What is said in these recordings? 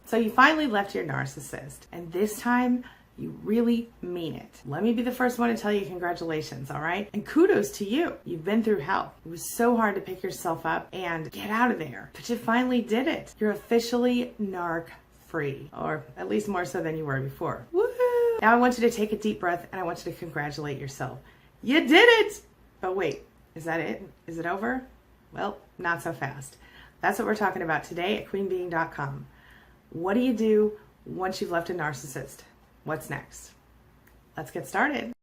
So you finally left your narcissist, and this time you really mean it. Let me be the first one to tell you congratulations, all right? And kudos to you. You've been through hell. It was so hard to pick yourself up and get out of there, but you finally did it. You're officially narc-free, or at least more so than you were before. Woohoo! Now I want you to take a deep breath and I want you to congratulate yourself. You did it! But wait, is that it? Is it over? Well, not so fast. That's what we're talking about today at queenbeing.com. What do you do once you've left a narcissist? What's next? Let's get started.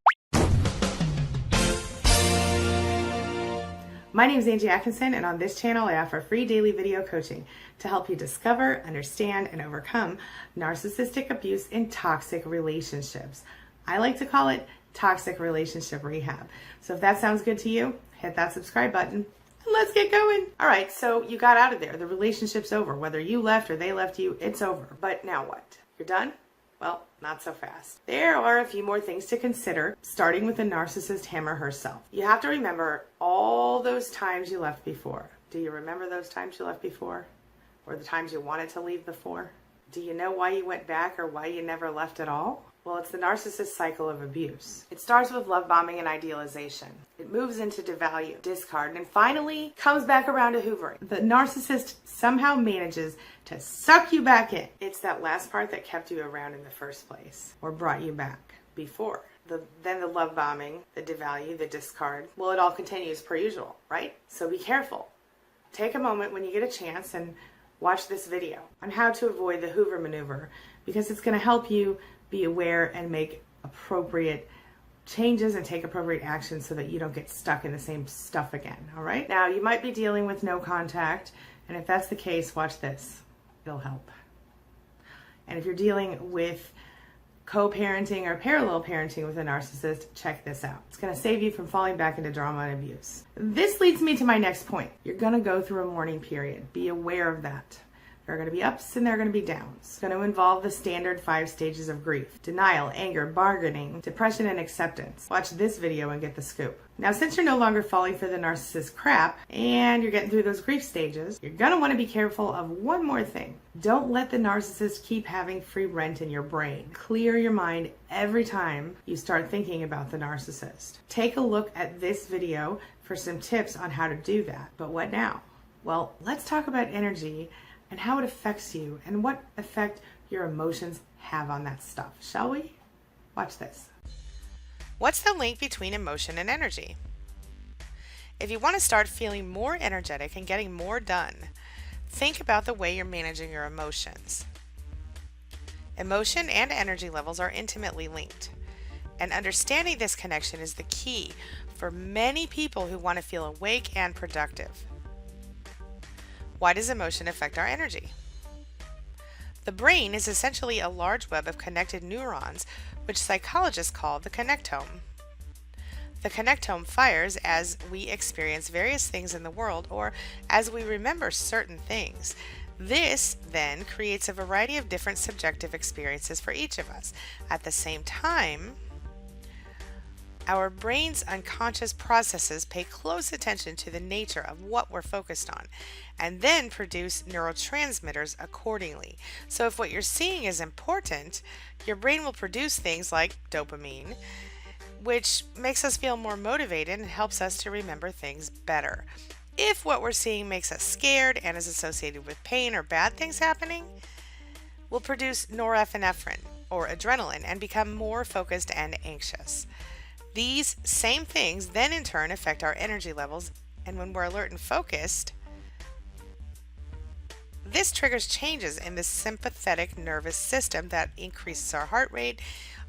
My name is Angie Atkinson, and on this channel I offer free daily video coaching to help you discover, understand, and overcome narcissistic abuse in toxic relationships. I like to call it toxic relationship rehab. So if that sounds good to you, hit that subscribe button. Let's get going. All right, so you got out of there. The relationship's over. Whether you left or they left you, it's over. But now what? You're done? Well, not so fast. There are a few more things to consider, starting with the narcissist him or herself. You have to remember all those times you left before. Do you remember those times you left before? Or the times you wanted to leave before? Do you know why you went back or why you never left at all? Well, it's the narcissist cycle of abuse. It starts with love bombing and idealization. It moves into devalue, discard, and finally comes back around to hoovering. The narcissist somehow manages to suck you back in. It's that last part that kept you around in the first place, or brought you back before. Then the love bombing, the devalue, the discard. Well, it all continues per usual, right? So be careful. Take a moment when you get a chance and watch this video on how to avoid the Hoover maneuver, because it's going to help you be aware and make appropriate changes and take appropriate action so that you don't get stuck in the same stuff again, all right? Now, you might be dealing with no contact, and if that's the case, watch this. It'll help. And if you're dealing with co-parenting or parallel parenting with a narcissist, check this out. It's going to save you from falling back into drama and abuse. This leads me to my next point. You're going to go through a mourning period. Be aware of that. There are going to be ups and there are going to be downs. It's going to involve the standard 5 stages of grief: denial, anger, bargaining, depression, and acceptance. Watch this video and get the scoop. Now, since you're no longer falling for the narcissist crap and you're getting through those grief stages, you're going to want to be careful of one more thing. Don't let the narcissist keep having free rent in your brain. Clear your mind every time you start thinking about the narcissist. Take a look at this video for some tips on how to do that. But what now? Well, let's talk about energy and how it affects you and what effect your emotions have on that stuff, shall we? Watch this. What's the link between emotion and energy? If you want to start feeling more energetic and getting more done, think about the way you're managing your emotions. Emotion and energy levels are intimately linked, and understanding this connection is the key for many people who want to feel awake and productive. Why does emotion affect our energy? The brain is essentially a large web of connected neurons, which psychologists call the connectome. The connectome fires as we experience various things in the world or as we remember certain things. This then creates a variety of different subjective experiences for each of us. At the same time, our brain's unconscious processes pay close attention to the nature of what we're focused on and then produce neurotransmitters accordingly. So if what you're seeing is important, your brain will produce things like dopamine, which makes us feel more motivated and helps us to remember things better. If what we're seeing makes us scared and is associated with pain or bad things happening, we'll produce norepinephrine or adrenaline and become more focused and anxious. These same things then in turn affect our energy levels, and when we're alert and focused, this triggers changes in the sympathetic nervous system that increases our heart rate,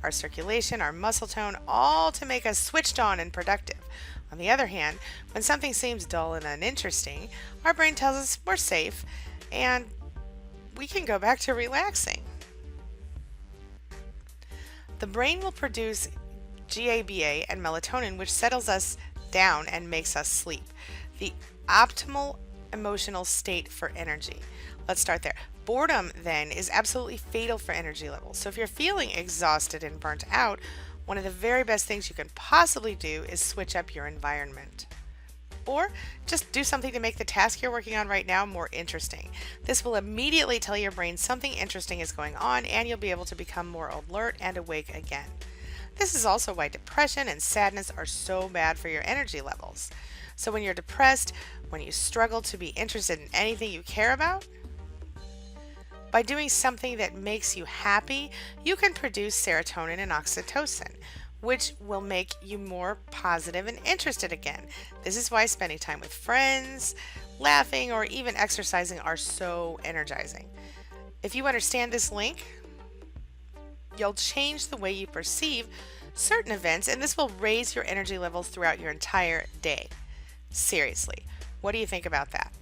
our circulation, our muscle tone, all to make us switched on and productive. On the other hand, when something seems dull and uninteresting, our brain tells us we're safe and we can go back to relaxing. The brain will produce GABA and melatonin, which settles us down and makes us sleep. The optimal emotional state for energy. Let's start there. Boredom then is absolutely fatal for energy levels. So if you're feeling exhausted and burnt out, one of the very best things you can possibly do is switch up your environment. or just do something to make the task you're working on right now more interesting. This will immediately tell your brain something interesting is going on, and you'll be able to become more alert and awake again. This is also why depression and sadness are so bad for your energy levels. So when you're depressed, when you struggle to be interested in anything you care about, by doing something that makes you happy, you can produce serotonin and oxytocin, which will make you more positive and interested again. This is why spending time with friends, laughing, or even exercising are so energizing. If you understand this link, you'll change the way you perceive certain events, and this will raise your energy levels throughout your entire day. Seriously, what do you think about that?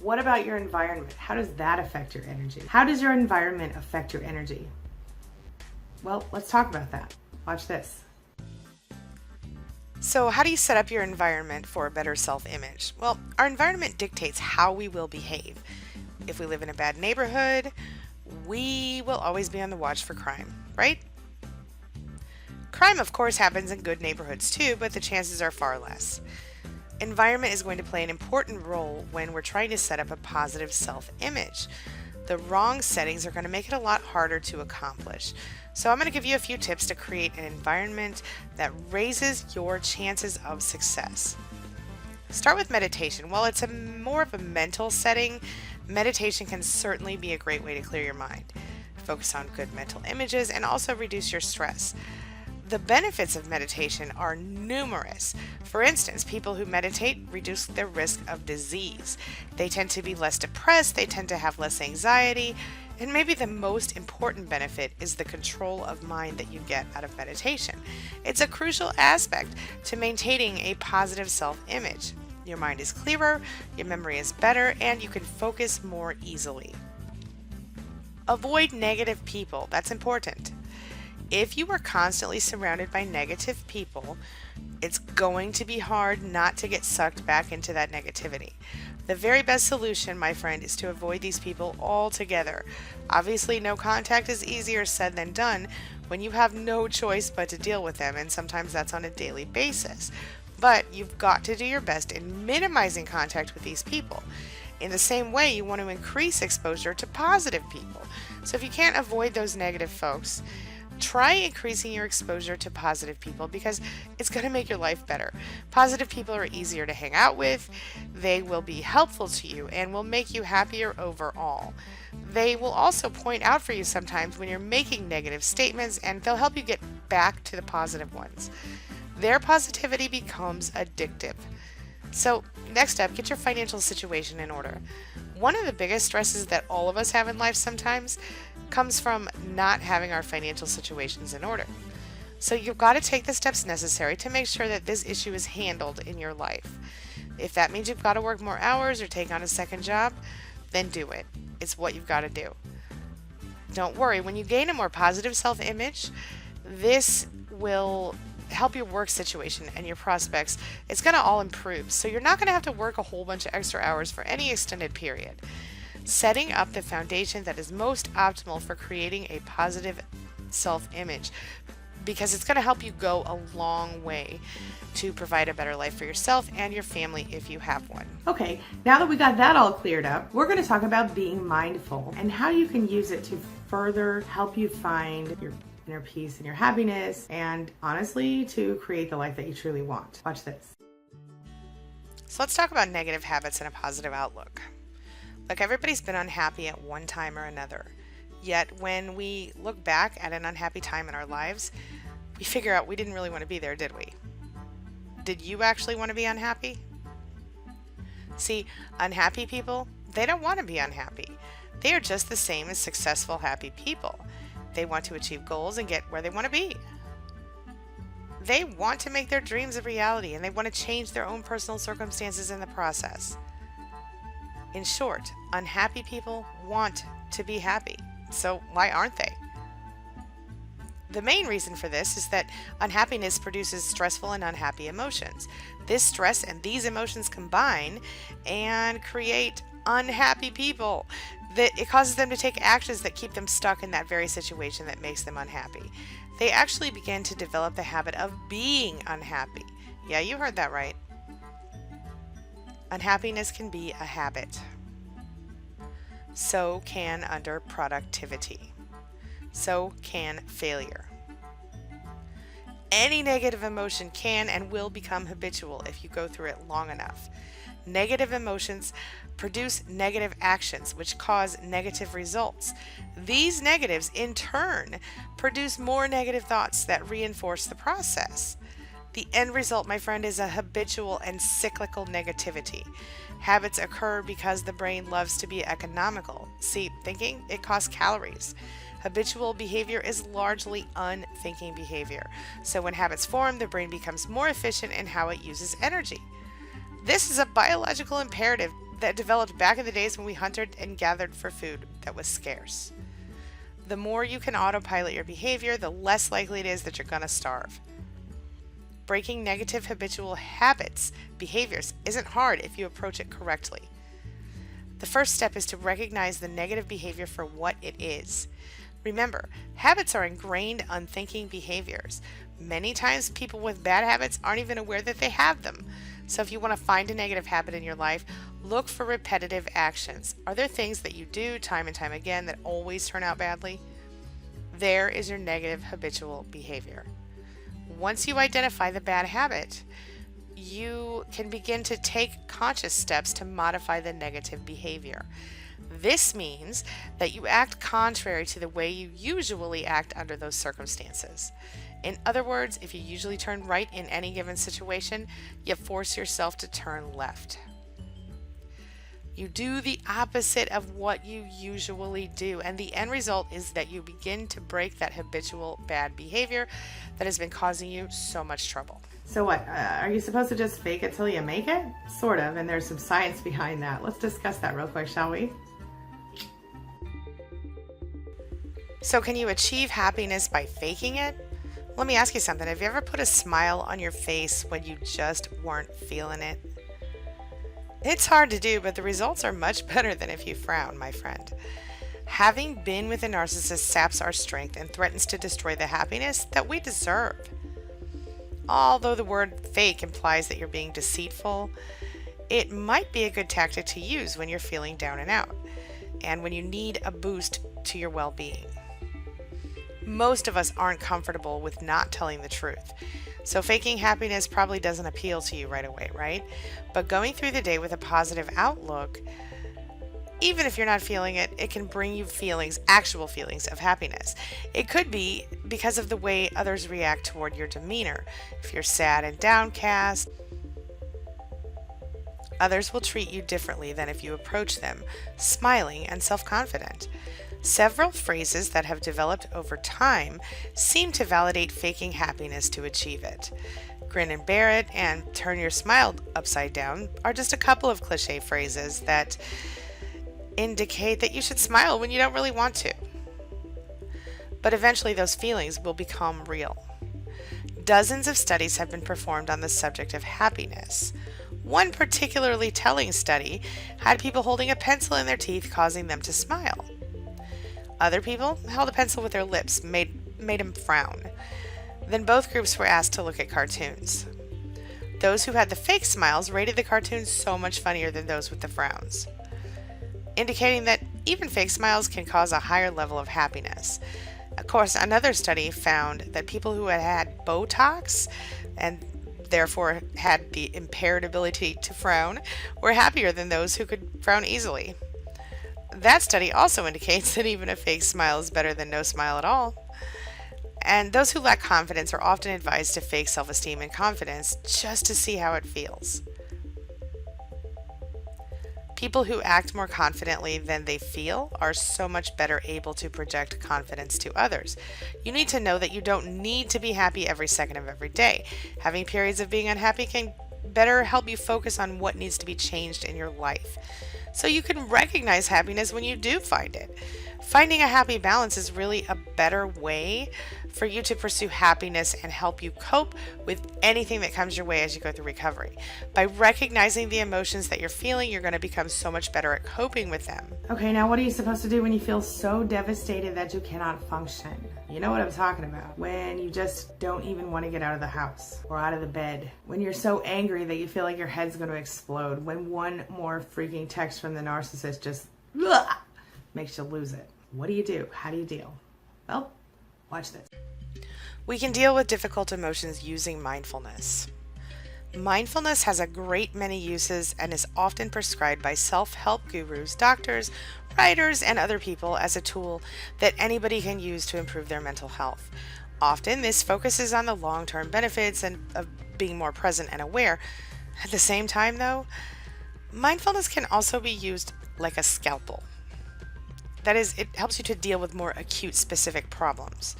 What about your environment? How does that affect your energy? How does your environment affect your energy? Well, let's talk about that. Watch this. So how do you set up your environment for a better self-image? Well, our environment dictates how we will behave. If we live in a bad neighborhood, we will always be on the watch for crime, right? Crime, of course, happens in good neighborhoods too, but the chances are far less. Environment is going to play an important role when we're trying to set up a positive self-image. The wrong settings are going to make it a lot harder to accomplish. So I'm going to give you a few tips to create an environment that raises your chances of success. Start with meditation. While it's more of a mental setting, meditation can certainly be a great way to clear your mind. Focus on good mental images and also reduce your stress. The benefits of meditation are numerous. For instance, people who meditate reduce their risk of disease. They tend to be less depressed, they tend to have less anxiety, and maybe the most important benefit is the control of mind that you get out of meditation. It's a crucial aspect to maintaining a positive self-image. Your mind is clearer, your memory is better, and you can focus more easily. Avoid negative people. That's important. If you are constantly surrounded by negative people, it's going to be hard not to get sucked back into that negativity. The very best solution, my friend, is to avoid these people altogether. Obviously, no contact is easier said than done when you have no choice but to deal with them, and sometimes that's on a daily basis. But you've got to do your best in minimizing contact with these people. In the same way, you want to increase exposure to positive people. So if you can't avoid those negative folks, try increasing your exposure to positive people because it's going to make your life better. Positive people are easier to hang out with, they will be helpful to you, and will make you happier overall. They will also point out for you sometimes when you're making negative statements, and they'll help you get back to the positive ones. Their positivity becomes addictive. So, next up, get your financial situation in order. One of the biggest stresses that all of us have in life sometimes comes from not having our financial situations in order. So you've got to take the steps necessary to make sure that this issue is handled in your life. If that means you've got to work more hours or take on a second job, then do it. It's what you've got to do. Don't worry, when you gain a more positive self-image, this will help your work situation and your prospects. It's going to all improve. So you're not going to have to work a whole bunch of extra hours for any extended period. Setting up the foundation that is most optimal for creating a positive self-image, because it's going to help you go a long way to provide a better life for yourself and your family if you have one. Okay, now that we got that all cleared up, we're going to talk about being mindful and how you can use it to further help you find your inner peace and your happiness, and honestly, to create the life that you truly want. Watch this. So let's talk about negative habits and a positive outlook. Look, everybody's been unhappy at one time or another. Yet when we look back at an unhappy time in our lives, we figure out we didn't really want to be there, did we? Did you actually want to be unhappy? See, unhappy people, they don't want to be unhappy. They are just the same as successful, happy people. They want to achieve goals and get where they want to be. They want to make their dreams a reality, and they want to change their own personal circumstances in the process. In short, unhappy people want to be happy. So why aren't they? The main reason for this is that unhappiness produces stressful and unhappy emotions. This stress and these emotions combine and create unhappy people. It causes them to take actions that keep them stuck in that very situation that makes them unhappy. They actually begin to develop the habit of being unhappy. Yeah, you heard that right. Unhappiness can be a habit. So can underproductivity. So can failure. Any negative emotion can and will become habitual if you go through it long enough. Negative emotions produce negative actions, which cause negative results. These negatives, in turn, produce more negative thoughts that reinforce the process. The end result, my friend, is a habitual and cyclical negativity. Habits occur because the brain loves to be economical. See, thinking, it costs calories. Habitual behavior is largely unthinking behavior. So when habits form, the brain becomes more efficient in how it uses energy. This is a biological imperative that developed back in the days when we hunted and gathered for food that was scarce. The more you can autopilot your behavior, the less likely it is that you're going to starve. Breaking negative habitual habits, behaviors, isn't hard if you approach it correctly. The first step is to recognize the negative behavior for what it is. Remember, habits are ingrained, unthinking behaviors. Many times people with bad habits aren't even aware that they have them. So if you want to find a negative habit in your life, look for repetitive actions. Are there things that you do time and time again that always turn out badly? There is your negative habitual behavior. Once you identify the bad habit, you can begin to take conscious steps to modify the negative behavior. This means that you act contrary to the way you usually act under those circumstances. In other words, if you usually turn right in any given situation, you force yourself to turn left. You do the opposite of what you usually do, and the end result is that you begin to break that habitual bad behavior that has been causing you so much trouble. So what, are you supposed to just fake it till you make it? Sort of, and there's some science behind that. Let's discuss that real quick, shall we? So can you achieve happiness by faking it? Let me ask you something. Have you ever put a smile on your face when you just weren't feeling it? It's hard to do, but the results are much better than if you frown, my friend. Having been with a narcissist saps our strength and threatens to destroy the happiness that we deserve. Although the word fake implies that you're being deceitful, it might be a good tactic to use when you're feeling down and out, and when you need a boost to your well-being. Most of us aren't comfortable with not telling the truth, so faking happiness probably doesn't appeal to you right away, right? But going through the day with a positive outlook, even if you're not feeling it, it can bring you feelings, actual feelings of happiness. It could be because of the way others react toward your demeanor. If you're sad and downcast, others will treat you differently than if you approach them smiling and self-confident. Several phrases that have developed over time seem to validate faking happiness to achieve it. Grin and bear it and turn your smile upside down are just a couple of cliche phrases that indicate that you should smile when you don't really want to. But eventually those feelings will become real. Dozens of studies have been performed on the subject of happiness. One particularly telling study had people holding a pencil in their teeth, causing them to smile. Other people held a pencil with their lips, made them frown. Then both groups were asked to look at cartoons. Those who had the fake smiles rated the cartoons so much funnier than those with the frowns, indicating that even fake smiles can cause a higher level of happiness. Of course, another study found that people who had had Botox and therefore had the impaired ability to frown were happier than those who could frown easily. That study also indicates that even a fake smile is better than no smile at all. And those who lack confidence are often advised to fake self-esteem and confidence just to see how it feels. People who act more confidently than they feel are so much better able to project confidence to others. You need to know that you don't need to be happy every second of every day. Having periods of being unhappy can better help you focus on what needs to be changed in your life, so you can recognize happiness when you do find it. Finding a happy balance is really a better way for you to pursue happiness and help you cope with anything that comes your way as you go through recovery. By recognizing the emotions that you're feeling, you're going to become so much better at coping with them. Okay, now what are you supposed to do when you feel so devastated that you cannot function? You know what I'm talking about. When you just don't even want to get out of the house or out of the bed. When you're so angry that you feel like your head's going to explode. When one more freaking text from the narcissist just makes you lose it. What do you do? How do you deal? Well, watch this. We can deal with difficult emotions using mindfulness. Mindfulness has a great many uses and is often prescribed by self-help gurus, doctors, writers, and other people as a tool that anybody can use to improve their mental health. Often this focuses on the long-term benefits and of being more present and aware. At the same time though, mindfulness can also be used like a scalpel. That is, it helps you to deal with more acute specific problems.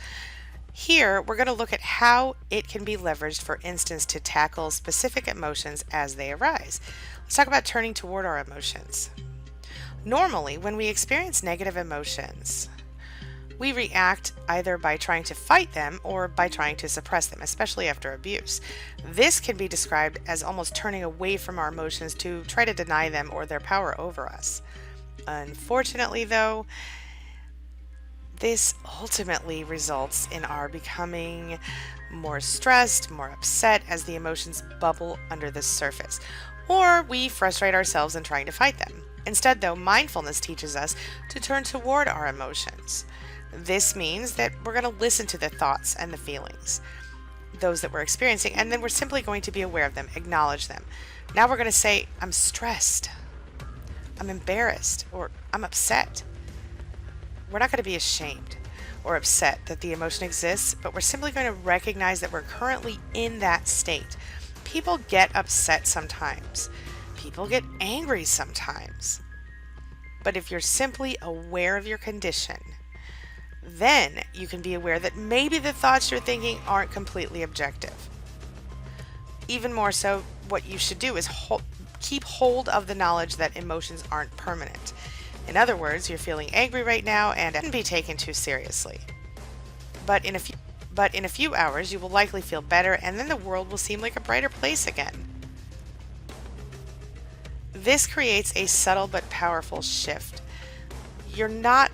Here, we're going to look at how it can be leveraged, for instance, to tackle specific emotions as they arise. Let's talk about turning toward our emotions. Normally, when we experience negative emotions, we react either by trying to fight them or by trying to suppress them, especially after abuse. This can be described as almost turning away from our emotions to try to deny them or their power over us. Unfortunately, though, this ultimately results in our becoming more stressed, more upset as the emotions bubble under the surface, or we frustrate ourselves in trying to fight them. Instead, though, mindfulness teaches us to turn toward our emotions. This means that we're going to listen to the thoughts and the feelings, those that we're experiencing, and then we're simply going to be aware of them, acknowledge them. Now we're going to say, I'm stressed, I'm embarrassed, or I'm upset. We're not going to be ashamed or upset that the emotion exists, but we're simply going to recognize that we're currently in that state. People get upset sometimes. People get angry sometimes. But if you're simply aware of your condition, then you can be aware that maybe the thoughts you're thinking aren't completely objective. Even more so, what you should do is keep hold of the knowledge that emotions aren't permanent. In other words, you're feeling angry right now and it shouldn't be taken too seriously. But in a few hours, you will likely feel better, and then the world will seem like a brighter place again. This creates a subtle but powerful shift. You're not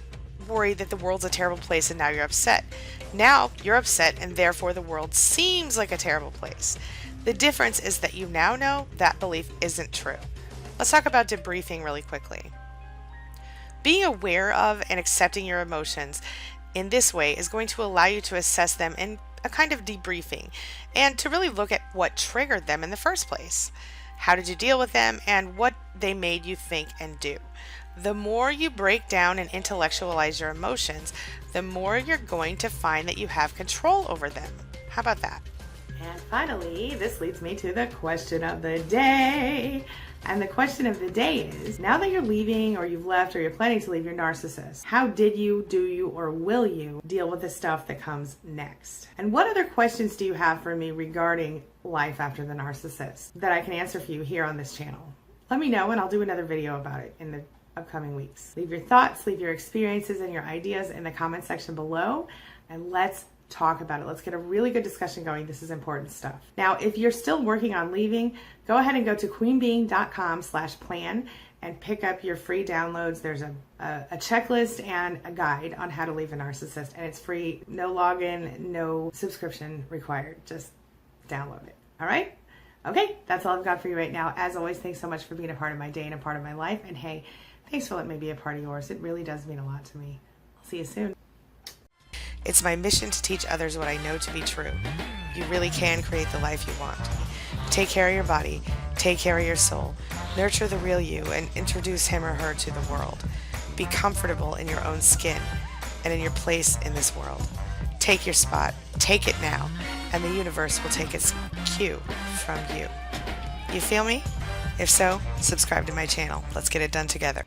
worried that the world's a terrible place and now you're upset. Now you're upset and therefore the world seems like a terrible place. The difference is that you now know that belief isn't true. Let's talk about debriefing really quickly. Being aware of and accepting your emotions in this way is going to allow you to assess them in a kind of debriefing and to really look at what triggered them in the first place. How did you deal with them and what they made you think and do? The more you break down and intellectualize your emotions, the more you're going to find that you have control over them. How about that? And finally, this leads me to the question of the day. And the question of the day is, now that you're leaving or you've left or you're planning to leave your narcissist, how did you, do you, or will you deal with the stuff that comes next? And what other questions do you have for me regarding life after the narcissist that I can answer for you here on this channel? Let me know and I'll do another video about it in the upcoming weeks. Leave your thoughts, leave your experiences and your ideas in the comment section below, and let's talk about it. Let's get a really good discussion going. This is important stuff. Now, if you're still working on leaving, go ahead and go to queenbeing.com/plan and pick up your free downloads. There's a checklist and a guide on how to leave a narcissist, and it's free. No login, no subscription required. Just download it. All right? Okay, that's all I've got for you right now. As always, thanks so much for being a part of my day and a part of my life. And hey, thanks for letting me be a part of yours. It really does mean a lot to me. I'll see you soon. It's my mission to teach others what I know to be true. You really can create the life you want. Take care of your body, take care of your soul, nurture the real you, and introduce him or her to the world. Be comfortable in your own skin and in your place in this world. Take your spot, take it now, and the universe will take its cue from you. You feel me? If so, subscribe to my channel. Let's get it done together.